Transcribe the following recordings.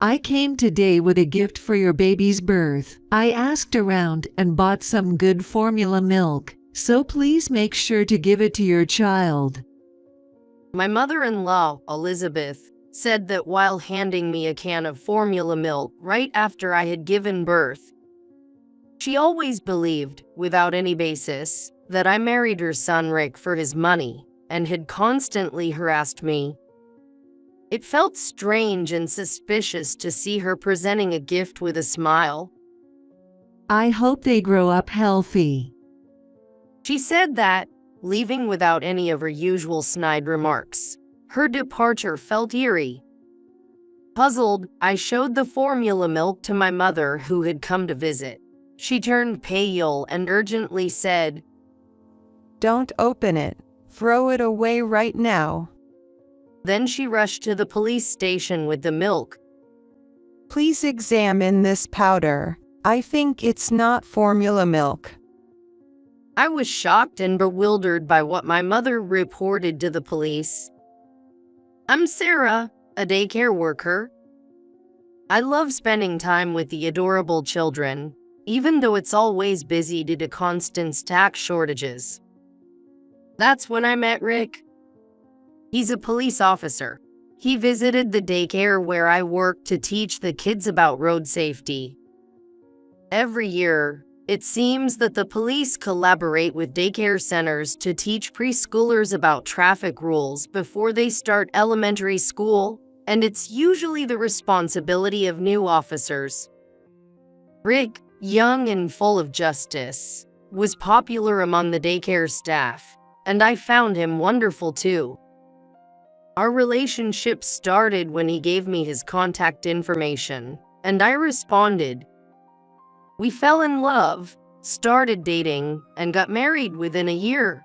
I came today with a gift for your baby's birth. I asked around and bought some good formula milk, so please make sure to give it to your child. My mother-in-law, Elizabeth, said that while handing me a can of formula milk right after I had given birth. She always believed, without any basis, that I married her son Rick for his money and had constantly harassed me. It felt strange and suspicious to see her presenting a gift with a smile. I hope they grow up healthy. She said that, leaving without any of her usual snide remarks. Her departure felt eerie. Puzzled, I showed the formula milk to my mother who had come to visit. She turned pale and urgently said, "Don't open it. Throw it away right now." Then she rushed to the police station with the milk. "Please examine this powder. I think it's not formula milk." I was shocked and bewildered by what my mother reported to the police. "I'm Sarah, a daycare worker. I love spending time with the adorable children, even though it's always busy due to constant staff shortages. That's when I met Rick. He's a police officer. He visited the daycare where I work to teach the kids about road safety. Every year, it seems that the police collaborate with daycare centers to teach preschoolers about traffic rules before they start elementary school, and it's usually the responsibility of new officers. Rick, young and full of justice, was popular among the daycare staff, and I found him wonderful too. Our relationship started when he gave me his contact information, and I responded. We fell in love, started dating, and got married within a year.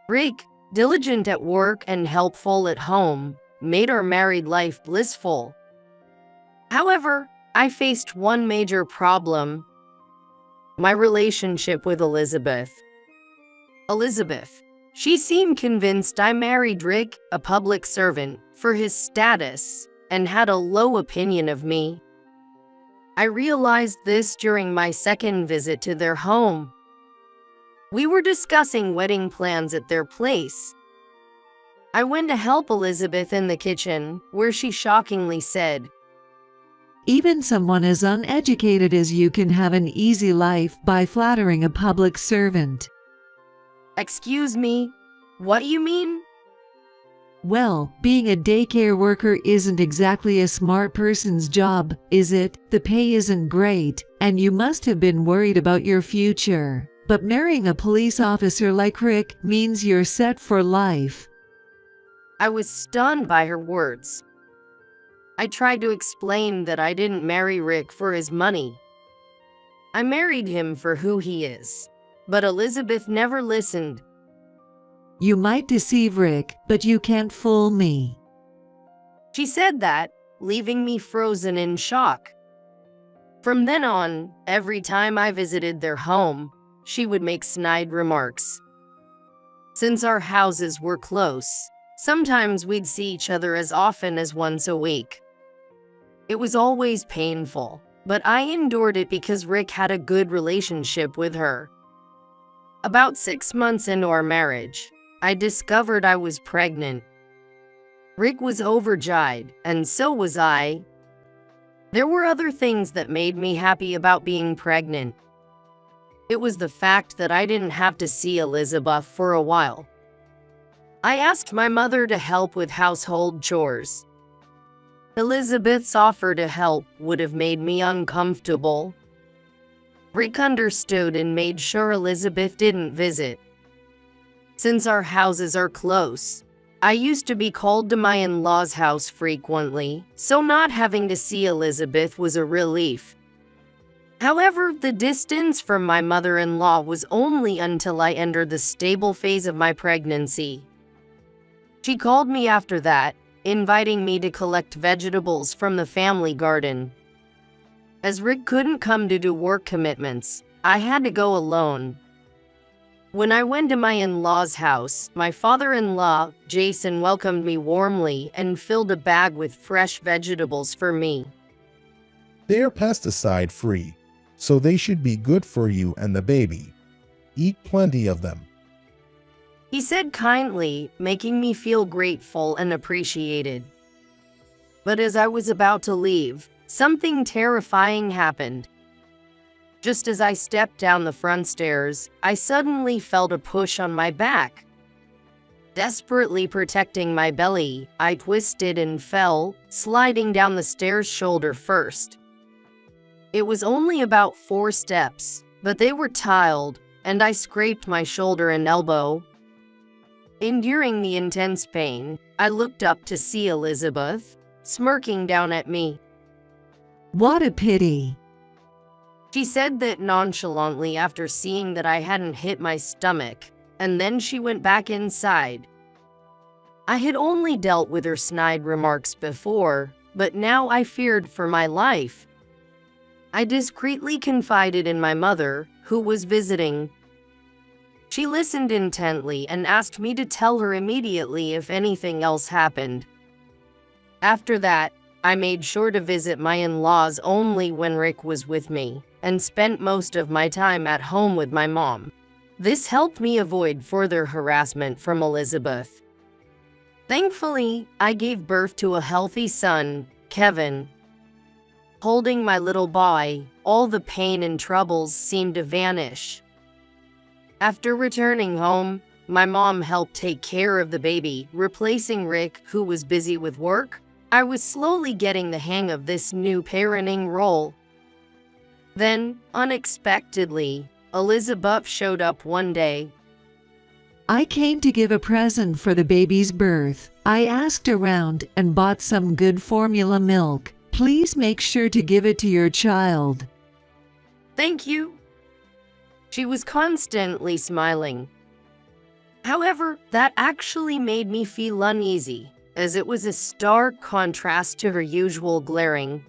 Rick, diligent at work and helpful at home, made our married life blissful. However, I faced one major problem: my relationship with Elizabeth. She seemed convinced I married Rick, a public servant, for his status, and had a low opinion of me. I realized this during my second visit to their home. We were discussing wedding plans at their place. I went to help Elizabeth in the kitchen, where she shockingly said, Even someone as uneducated as you can have an easy life by flattering a public servant. Excuse me, what you mean? Well, being a daycare worker isn't exactly a smart person's job, is it? The pay isn't great, and you must have been worried about your future. But marrying a police officer like Rick means you're set for life. I was stunned by her words. I tried to explain that I didn't marry Rick for his money. I married him for who he is. But Elizabeth never listened. You might deceive Rick, but you can't fool me. She said that, leaving me frozen in shock. From then on, every time I visited their home, she would make snide remarks. Since our houses were close, sometimes we'd see each other as often as once a week. It was always painful, but I endured it because Rick had a good relationship with her. About 6 months into our marriage, I discovered I was pregnant. Rick was overjoyed, and so was I. There were other things that made me happy about being pregnant. It was the fact that I didn't have to see Elizabeth for a while. I asked my mother to help with household chores. Elizabeth's offer to help would have made me uncomfortable. Rick understood and made sure Elizabeth didn't visit. Since our houses are close, I used to be called to my in-laws' house frequently, so not having to see Elizabeth was a relief. However, the distance from my mother-in-law was only until I entered the stable phase of my pregnancy. She called me after that, inviting me to collect vegetables from the family garden. As Rick couldn't come due to work commitments, I had to go alone. When I went to my in-laws' house, my father-in-law, Jason, welcomed me warmly and filled a bag with fresh vegetables for me. They are pesticide-free, so they should be good for you and the baby. Eat plenty of them. He said kindly, making me feel grateful and appreciated. But as I was about to leave, something terrifying happened. Just as I stepped down the front stairs, I suddenly felt a push on my back. Desperately protecting my belly, I twisted and fell, sliding down the stairs shoulder first. It was only about 4 steps, but they were tiled, and I scraped my shoulder and elbow. Enduring the intense pain, I looked up to see Elizabeth, smirking down at me. What a pity. She said that nonchalantly after seeing that I hadn't hit my stomach, and then she went back inside. I had only dealt with her snide remarks before, but now I feared for my life. I discreetly confided in my mother, who was visiting. She listened intently and asked me to tell her immediately if anything else happened. After that, I made sure to visit my in-laws only when Rick was with me, and spent most of my time at home with my mom. This helped me avoid further harassment from Elizabeth. Thankfully, I gave birth to a healthy son, Kevin. Holding my little boy, all the pain and troubles seemed to vanish. After returning home, my mom helped take care of the baby, replacing Rick, who was busy with work. I was slowly getting the hang of this new parenting role. Then, unexpectedly, Elizabeth showed up one day. I came to give a present for the baby's birth. I asked around and bought some good formula milk. Please make sure to give it to your child. Thank you. She was constantly smiling. However, that actually made me feel uneasy, as it was a stark contrast to her usual glaring.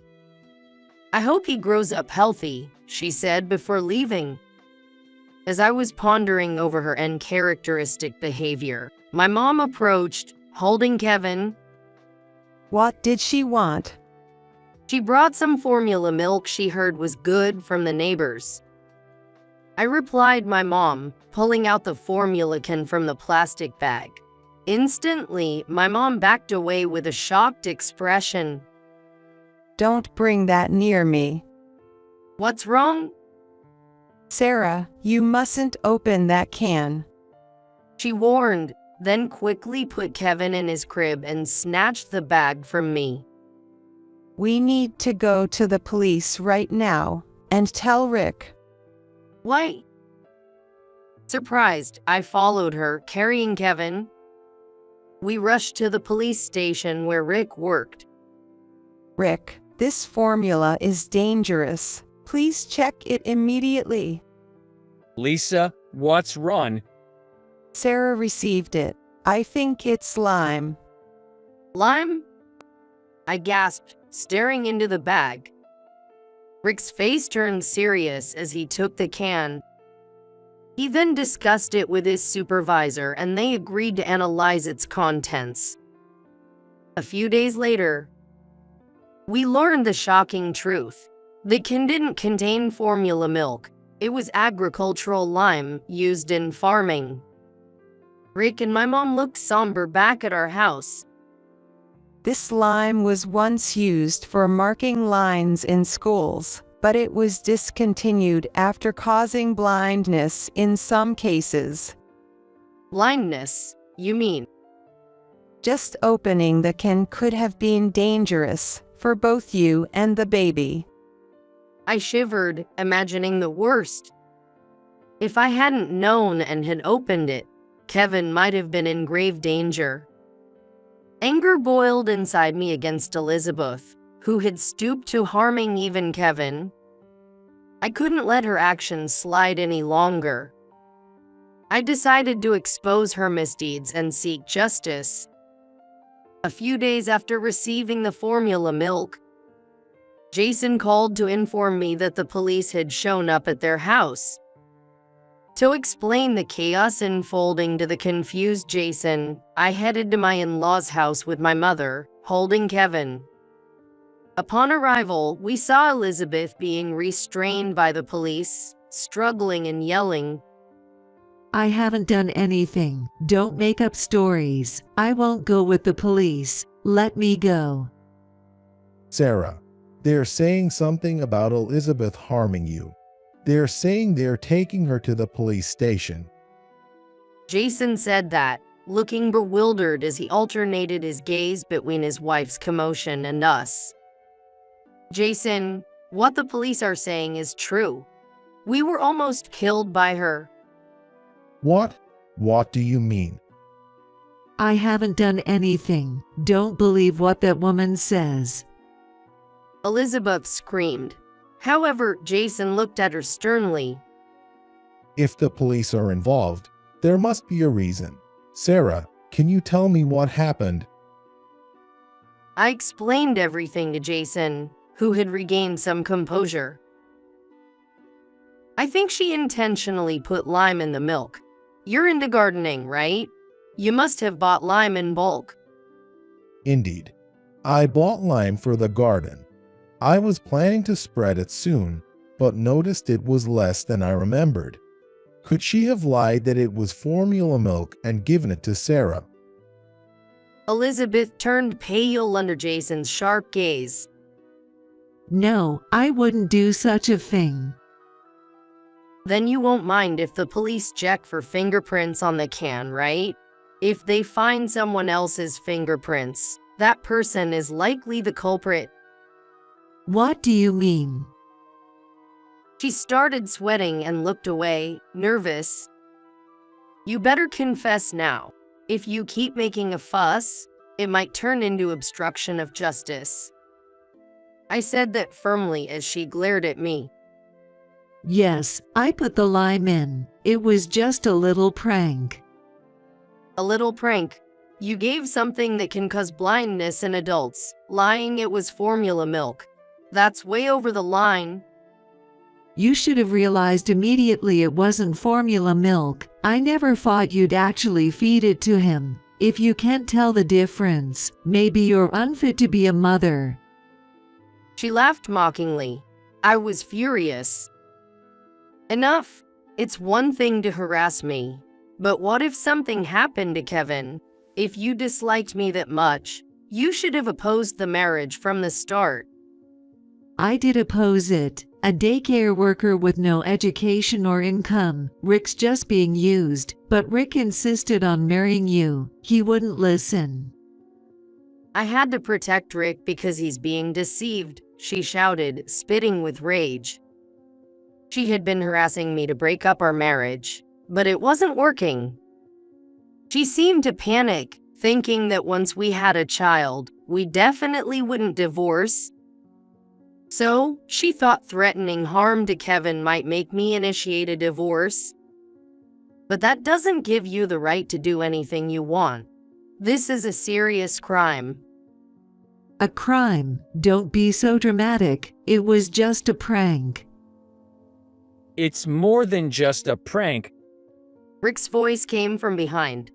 I hope he grows up healthy, she said before leaving. As I was pondering over her uncharacteristic behavior, my mom approached, holding Kevin. What did she want? She brought some formula milk she heard was good from the neighbors. I replied my mom, pulling out the formula can from the plastic bag. Instantly, my mom backed away with a shocked expression. Don't bring that near me. What's wrong? Sarah, you mustn't open that can. She warned, then quickly put Kevin in his crib and snatched the bag from me. We need to go to the police right now and tell Rick. Why? Surprised, I followed her, carrying Kevin. We rushed to the police station where Rick worked. Rick, this formula is dangerous. Please check it immediately. Lisa, what's wrong? Sarah received it. I think it's lime. Lime? I gasped, staring into the bag. Rick's face turned serious as he took the can. He then discussed it with his supervisor and they agreed to analyze its contents. A few days later, we learned the shocking truth. The can didn't contain formula milk. It was agricultural lime used in farming. Rick and my mom looked somber back at our house. This lime was once used for marking lines in schools, but it was discontinued after causing blindness in some cases. Blindness, you mean? Just opening the can could have been dangerous for both you and the baby. I shivered, imagining the worst. If I hadn't known and had opened it, Kevin might have been in grave danger. Anger boiled inside me against Elizabeth, who had stooped to harming even Kevin. I couldn't let her actions slide any longer. I decided to expose her misdeeds and seek justice. A few days after receiving the formula milk, Jason called to inform me that the police had shown up at their house. To explain the chaos unfolding to the confused Jason, I headed to my in-laws' house with my mother, holding Kevin. Upon arrival, we saw Elizabeth being restrained by the police, struggling and yelling. I haven't done anything. Don't make up stories. I won't go with the police. Let me go. Sarah, they're saying something about Elizabeth harming you. They're saying they're taking her to the police station. Jason said that, looking bewildered as he alternated his gaze between his wife's commotion and us. Jason, what the police are saying is true. We were almost killed by her. What? What do you mean? I haven't done anything. Don't believe what that woman says. Elizabeth screamed. However, Jason looked at her sternly. If the police are involved, there must be a reason. Sarah, can you tell me what happened? I explained everything to Jason, who had regained some composure. I think she intentionally put lime in the milk. You're into gardening, right? You must have bought lime in bulk. Indeed. I bought lime for the garden. I was planning to spread it soon, but noticed it was less than I remembered. Could she have lied that it was formula milk and given it to Sarah? Elizabeth turned pale under Jason's sharp gaze. No, I wouldn't do such a thing. Then you won't mind if the police check for fingerprints on the can, right? If they find someone else's fingerprints, that person is likely the culprit. What do you mean? She started sweating and looked away, nervous. You better confess now. If you keep making a fuss, it might turn into obstruction of justice. I said that firmly as she glared at me. Yes, I put the lime in. It was just a little prank. A little prank. You gave something that can cause blindness in adults, lying it was formula milk. That's way over the line. You should have realized immediately it wasn't formula milk. I never thought you'd actually feed it to him. If you can't tell the difference, maybe you're unfit to be a mother. She laughed mockingly. I was furious. Enough. It's one thing to harass me. But what if something happened to Kevin? If you disliked me that much, you should have opposed the marriage from the start. I did oppose it. A daycare worker with no education or income. Rick's just being used, but Rick insisted on marrying you. He wouldn't listen. I had to protect Rick because he's being deceived, she shouted, spitting with rage. She had been harassing me to break up our marriage, but it wasn't working. She seemed to panic, thinking that once we had a child, we definitely wouldn't divorce. So, she thought threatening harm to Kevin might make me initiate a divorce. But that doesn't give you the right to do anything you want. This is a serious crime. A crime? Don't be so dramatic. It was just a prank. It's more than just a prank. Rick's voice came from behind.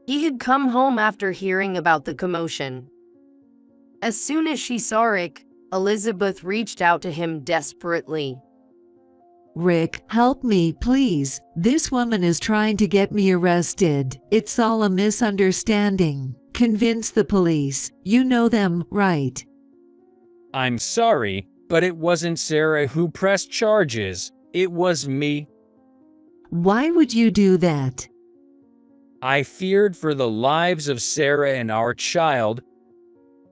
He had come home after hearing about the commotion. As soon as she saw Rick, Elizabeth reached out to him desperately. Rick, help me, please. This woman is trying to get me arrested. It's all a misunderstanding. Convince the police. You know them, right? I'm sorry, but it wasn't Sarah who pressed charges. It was me. Why would you do that? I feared for the lives of Sarah and our child.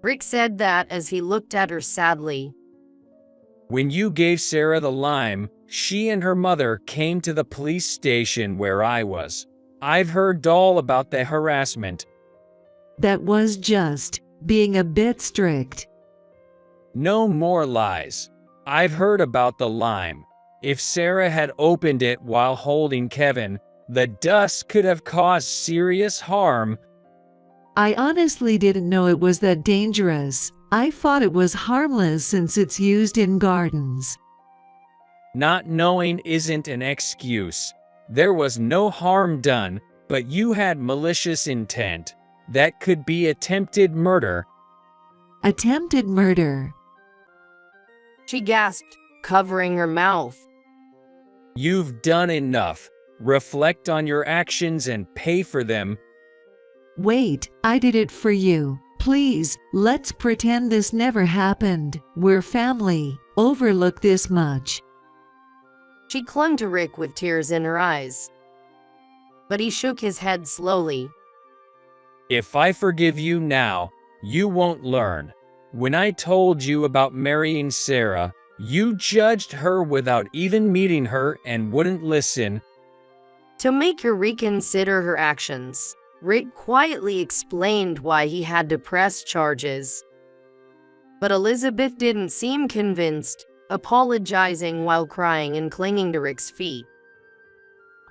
Rick said that as he looked at her sadly. When you gave Sarah the lime, she and her mother came to the police station where I was. I've heard all about the harassment. That was just being a bit strict. No more lies. I've heard about the lime. If Sarah had opened it while holding Kevin, the dust could have caused serious harm. I honestly didn't know it was that dangerous. I thought it was harmless since it's used in gardens. Not knowing isn't an excuse. There was no harm done, but you had malicious intent. That could be attempted murder. Attempted murder. She gasped, covering her mouth. You've done enough. Reflect on your actions and pay for them. Wait, I did it for you. Please, let's pretend this never happened. We're family. Overlook this much. She clung to Rick with tears in her eyes. But he shook his head slowly. If I forgive you now, you won't learn. When I told you about marrying Sarah, you judged her without even meeting her and wouldn't listen. To make her reconsider her actions, Rick quietly explained why he had to press charges. But Elizabeth didn't seem convinced, apologizing while crying and clinging to Rick's feet.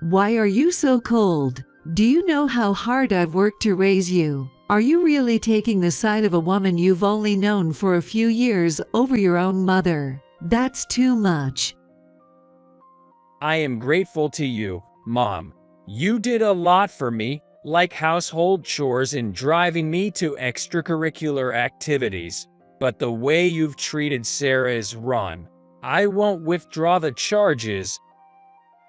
Why are you so cold? Do you know how hard I've worked to raise you? Are you really taking the side of a woman you've only known for a few years over your own mother? That's too much. I am grateful to you, Mom. You did a lot for me, like household chores and driving me to extracurricular activities. But the way you've treated Sarah is wrong. I won't withdraw the charges.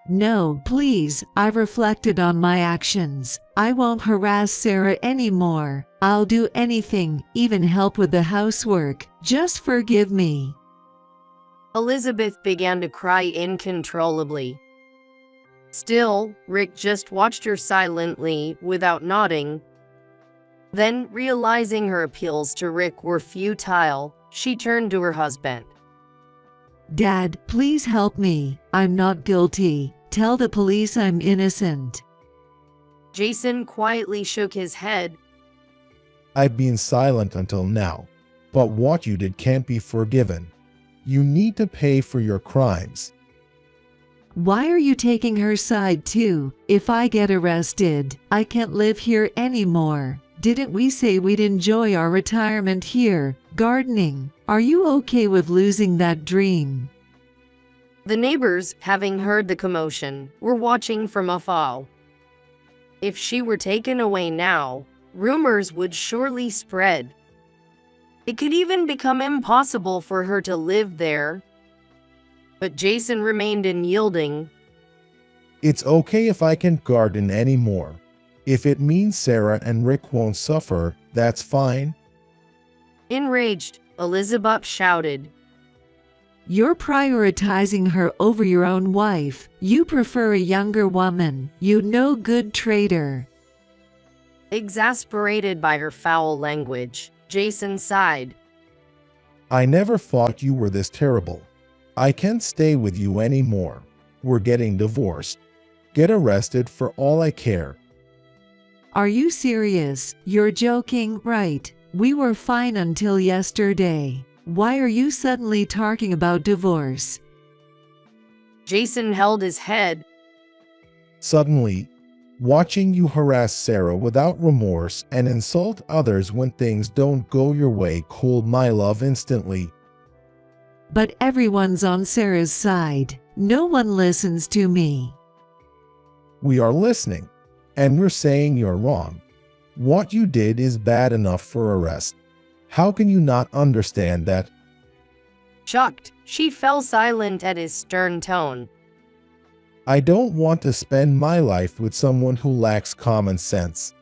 No, please, I've reflected on my actions. I won't harass Sarah anymore. I'll do anything, even help with the housework. Just forgive me. Elizabeth began to cry uncontrollably. Still, Rick just watched her silently, without nodding. Then, realizing her appeals to Rick were futile, she turned to her husband. Dad, please help me. I'm not guilty. Tell the police I'm innocent. Jason quietly shook his head. I've been silent until now, but what you did can't be forgiven. You need to pay for your crimes. Why are you taking her side too? If I get arrested, I can't live here anymore. Didn't we say we'd enjoy our retirement here, gardening? Are you okay with losing that dream? The neighbors, having heard the commotion, were watching from afar. If she were taken away now, rumors would surely spread. It could even become impossible for her to live there. But Jason remained unyielding. It's okay if I can't garden anymore. If it means Sarah and Rick won't suffer, that's fine. Enraged, Elizabeth shouted. You're prioritizing her over your own wife. You prefer a younger woman. You no good traitor. Exasperated by her foul language, Jason sighed. I never thought you were this terrible. I can't stay with you anymore. We're getting divorced. Get arrested for all I care. Are you serious? You're joking, right? We were fine until yesterday. Why are you suddenly talking about divorce? Jason held his head. Suddenly, watching you harass Sarah without remorse and insult others when things don't go your way cooled my love instantly. But everyone's on Sarah's side. No one listens to me. We are listening, and we're saying you're wrong. What you did is bad enough for arrest. How can you not understand that? Shocked, she fell silent at his stern tone. I don't want to spend my life with someone who lacks common sense.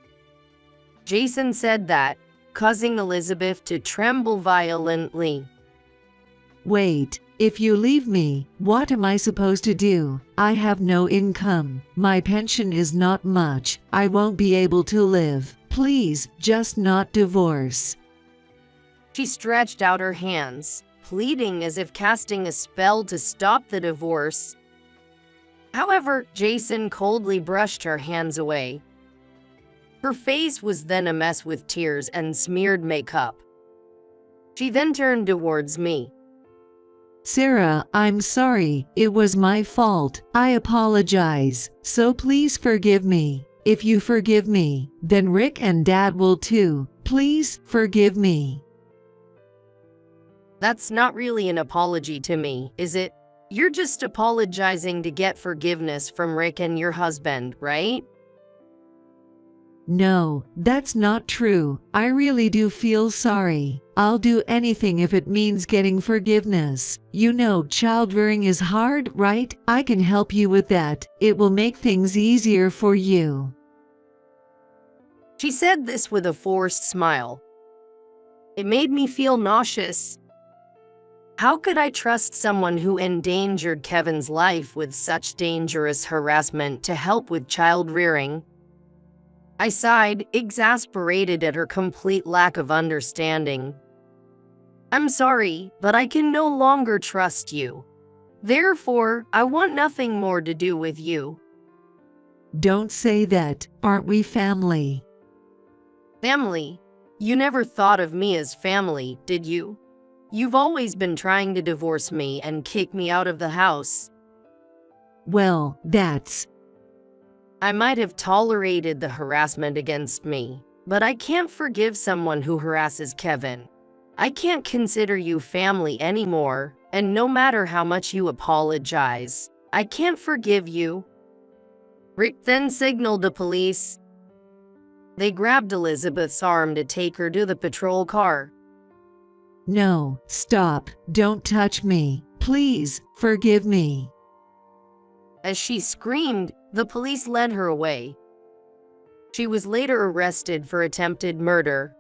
Jason said that, causing Elizabeth to tremble violently. Wait, if you leave me, what am I supposed to do? I have no income. My pension is not much. I won't be able to live. Please, just not divorce. She stretched out her hands, pleading as if casting a spell to stop the divorce. However, Jason coldly brushed her hands away. Her face was then a mess with tears and smeared makeup. She then turned towards me. Sarah, I'm sorry. It was my fault. I apologize. So please forgive me. If you forgive me, then Rick and Dad will too. Please forgive me. That's not really an apology to me, is it? You're just apologizing to get forgiveness from Rick and your husband, right? No, that's not true. I really do feel sorry. I'll do anything if it means getting forgiveness. You know, child-rearing is hard, right? I can help you with that. It will make things easier for you. She said this with a forced smile. It made me feel nauseous. How could I trust someone who endangered Kevin's life with such dangerous harassment to help with child rearing? I sighed, exasperated at her complete lack of understanding. I'm sorry, but I can no longer trust you. Therefore, I want nothing more to do with you. Don't say that. Aren't we family? Family? You never thought of me as family, did you? You've always been trying to divorce me and kick me out of the house. Well, that's... I might have tolerated the harassment against me, but I can't forgive someone who harasses Kevin. I can't consider you family anymore, and no matter how much you apologize, I can't forgive you. Rick then signaled the police. They grabbed Elizabeth's arm to take her to the patrol car. No, stop. Don't touch me. Please, forgive me. As she screamed, the police led her away. She was later arrested for attempted murder.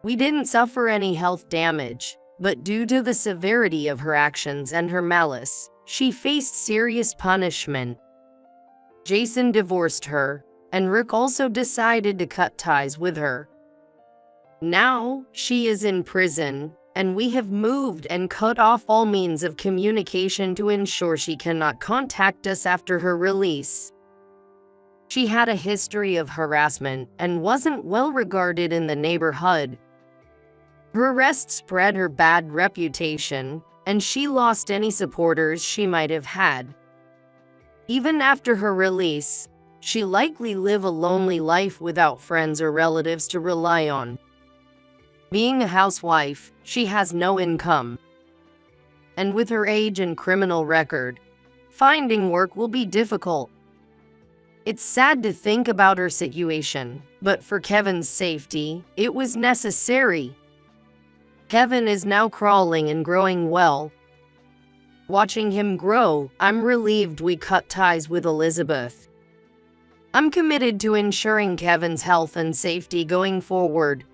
We didn't suffer any health damage, but due to the severity of her actions and her malice, she faced serious punishment. Jason divorced her, and Rick also decided to cut ties with her. Now, she is in prison, and we have moved and cut off all means of communication to ensure she cannot contact us after her release. She had a history of harassment and wasn't well regarded in the neighborhood. Her arrest spread her bad reputation, and she lost any supporters she might have had. Even after her release, she likely lived a lonely life without friends or relatives to rely on. Being a housewife, she has no income. And with her age and criminal record, finding work will be difficult. It's sad to think about her situation, but for Kevin's safety, it was necessary. Kevin is now crawling and growing well. Watching him grow, I'm relieved we cut ties with Elizabeth. I'm committed to ensuring Kevin's health and safety going forward.